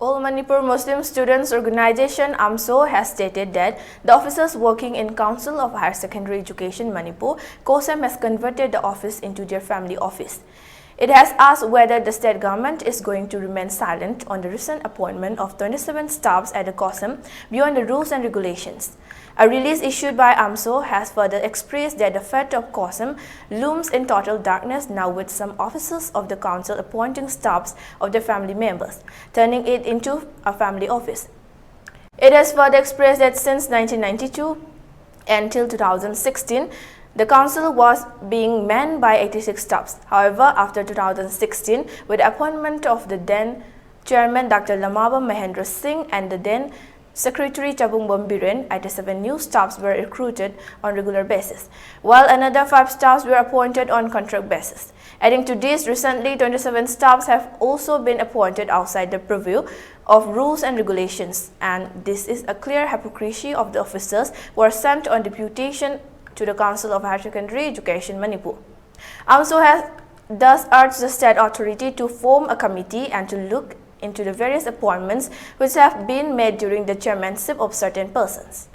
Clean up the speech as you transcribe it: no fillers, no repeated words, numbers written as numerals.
All Manipur Muslim Students Organization AMMSO has stated that the officers working in Council of Higher Secondary Education Manipur, COHSEM, has converted the office into their family office. It has asked whether the state government is going to remain silent on the recent appointment of 27 staffs at the COHSEM beyond the rules and regulations. A release issued by AMMSO has further expressed that the fate of COHSEM looms in total darkness now, with some officers of the council appointing staffs of their family members, turning it into a family office. It has further expressed that since 1992 until 2016, the council was being manned by 86 staffs. However, after 2016, with the appointment of the then chairman Dr. Lamaba Mahendra Singh and the then Secretary Chabungbom Biren, 87 new staffs were recruited on regular basis, while another 5 staffs were appointed on contract basis. Adding to this, recently 27 staffs have also been appointed outside the purview of rules and regulations, and this is a clear hypocrisy of the officers who are sent on deputation to the Council of Higher Secondary Education Manipur. AMMSO has thus urged the state authority to form a committee and to look into the various appointments which have been made during the chairmanship of certain persons.